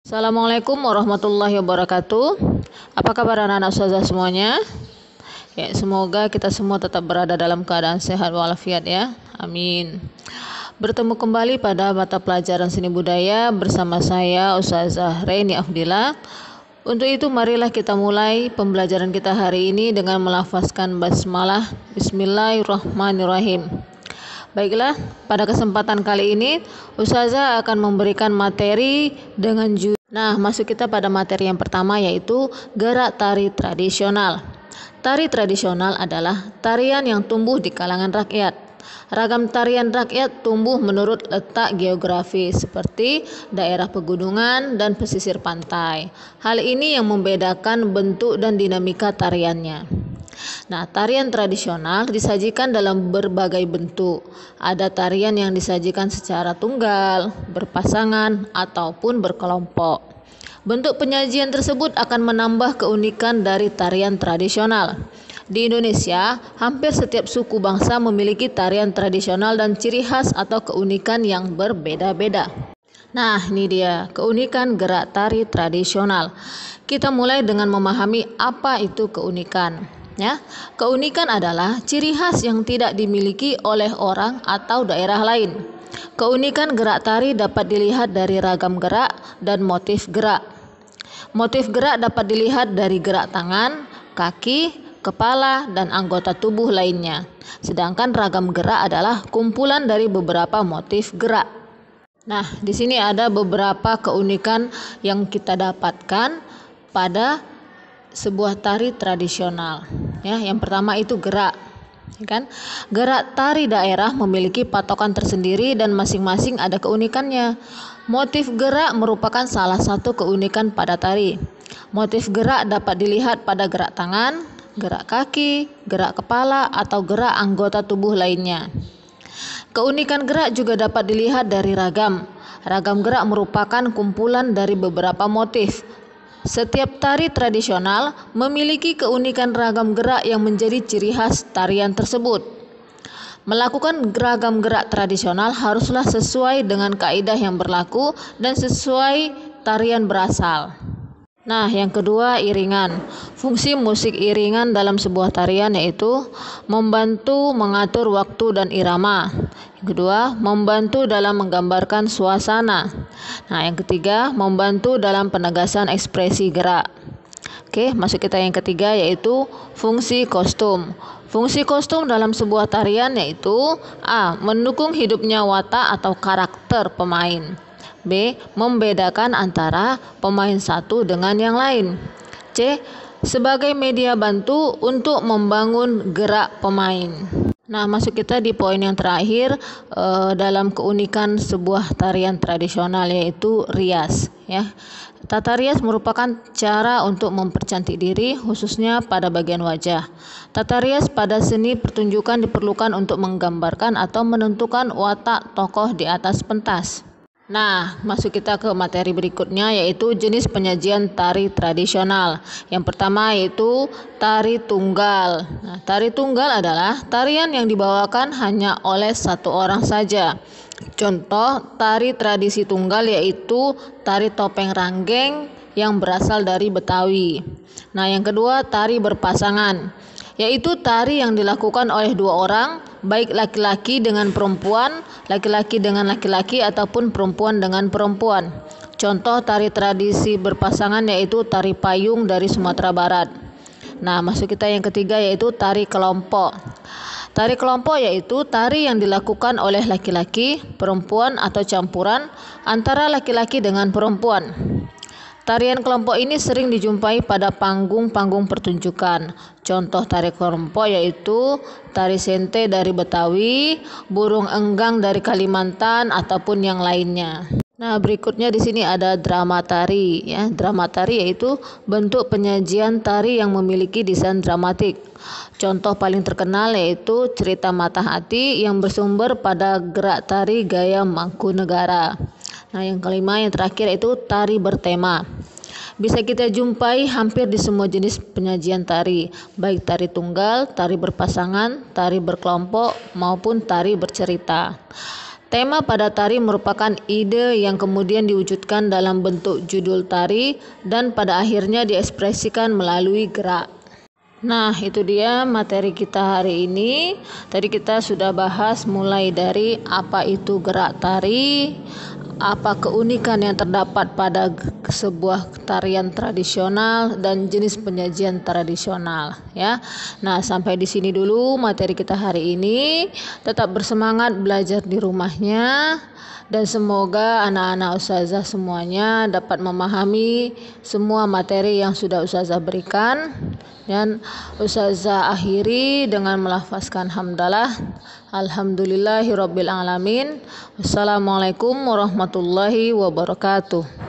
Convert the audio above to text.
Assalamualaikum warahmatullahi wabarakatuh. Apa kabar anak-anak ustazah semuanya? Ya, semoga kita semua tetap berada dalam keadaan sehat walafiat ya. Amin. Bertemu kembali pada mata pelajaran seni budaya bersama saya Ustazah Reini Afdila. Untuk itu marilah kita mulai pembelajaran kita hari ini dengan melafazkan basmalah. Bismillahirrahmanirrahim. Baiklah, pada kesempatan kali ini Ustazah akan memberikan materi dengan judul. Nah, masuk kita pada materi yang pertama, yaitu gerak tari tradisional. Tari tradisional adalah tarian yang tumbuh di kalangan rakyat. Ragam tarian rakyat tumbuh menurut letak geografi seperti daerah pegunungan dan pesisir pantai. Hal ini yang membedakan bentuk dan dinamika tariannya. Nah, tarian tradisional disajikan dalam berbagai bentuk. Ada tarian yang disajikan secara tunggal, berpasangan, ataupun berkelompok. Bentuk penyajian tersebut akan menambah keunikan dari tarian tradisional. Di Indonesia, hampir setiap suku bangsa memiliki tarian tradisional dan ciri khas atau keunikan yang berbeda-beda. Nah, ini dia keunikan gerak tari tradisional. Kita mulai dengan memahami apa itu keunikan. Ya, keunikan adalah ciri khas yang tidak dimiliki oleh orang atau daerah lain. Keunikan gerak tari dapat dilihat dari ragam gerak dan motif gerak. Motif gerak dapat dilihat dari gerak tangan, kaki, kepala, dan anggota tubuh lainnya. Sedangkan ragam gerak adalah kumpulan dari beberapa motif gerak. Nah, di sini ada beberapa keunikan yang kita dapatkan pada sebuah tari tradisional. Ya, yang pertama itu gerak. Kan? Gerak tari daerah memiliki patokan tersendiri dan masing-masing ada keunikannya. Motif gerak merupakan salah satu keunikan pada tari. Motif gerak dapat dilihat pada gerak tangan, gerak kaki, gerak kepala, atau gerak anggota tubuh lainnya. Keunikan gerak juga dapat dilihat dari ragam. Ragam gerak merupakan kumpulan dari beberapa motif. Setiap tari tradisional memiliki keunikan ragam gerak yang menjadi ciri khas tarian tersebut. Melakukan ragam gerak tradisional haruslah sesuai dengan kaidah yang berlaku dan sesuai tarian berasal. Nah, yang kedua, iringan. Fungsi musik iringan dalam sebuah tarian yaitu membantu mengatur waktu dan irama. Yang kedua, membantu dalam menggambarkan suasana. Nah, yang ketiga, membantu dalam penegasan ekspresi gerak. Oke, masuk kita yang ketiga, yaitu fungsi kostum. Fungsi kostum dalam sebuah tarian yaitu A. Mendukung hidupnya watak atau karakter pemain. B. Membedakan antara pemain satu dengan yang lain. C. Sebagai media bantu untuk membangun gerak pemain. Nah, masuk kita di poin yang terakhir dalam keunikan sebuah tarian tradisional, yaitu rias. Ya, tata rias merupakan cara untuk mempercantik diri, khususnya pada bagian wajah. Tata rias pada seni pertunjukan diperlukan untuk menggambarkan atau menentukan watak tokoh di atas pentas. Nah, masuk kita ke materi berikutnya, yaitu jenis penyajian tari tradisional. Yang pertama yaitu tari tunggal. Nah, tari tunggal adalah tarian yang dibawakan hanya oleh satu orang saja. Contoh tari tradisi tunggal yaitu tari topeng ranggeng yang berasal dari Betawi. Nah, yang kedua tari berpasangan, yaitu tari yang dilakukan oleh dua orang, baik laki-laki dengan perempuan, laki-laki dengan laki-laki, ataupun perempuan dengan perempuan. Contoh tari tradisi berpasangan yaitu tari payung dari Sumatera Barat. Nah, masuk kita yang ketiga, yaitu tari kelompok. Tari kelompok yaitu tari yang dilakukan oleh laki-laki, perempuan, atau campuran antara laki-laki dengan perempuan. Tarian kelompok ini sering dijumpai pada panggung-panggung pertunjukan. Contoh tari kelompok yaitu tari sente dari Betawi, burung enggang dari Kalimantan, ataupun yang lainnya. Nah, berikutnya di sini ada drama tari. Ya, drama tari yaitu bentuk penyajian tari yang memiliki desain dramatik. Contoh paling terkenal yaitu cerita Mata Hati yang bersumber pada gerak tari gaya Mangkunegara. Nah, yang kelima, yang terakhir itu tari bertema. Bisa kita jumpai hampir di semua jenis penyajian tari, baik tari tunggal, tari berpasangan, tari berkelompok, maupun tari bercerita. Tema pada tari merupakan ide yang kemudian diwujudkan dalam bentuk judul tari dan pada akhirnya diekspresikan melalui gerak. Nah, itu dia materi kita hari ini. Tadi kita sudah bahas mulai dari apa itu gerak tari, apa keunikan yang terdapat pada sebuah tarian tradisional dan jenis penyajian tradisional ya. Nah, sampai di sini dulu materi kita hari ini. Tetap bersemangat belajar di rumahnya dan semoga anak-anak ustazah semuanya dapat memahami semua materi yang sudah ustazah berikan. Dan ustazah akhiri dengan melafazkan hamdalah. Alhamdulillahirabbil alamin. Wassalamualaikum warahmatullahi wabarakatuh.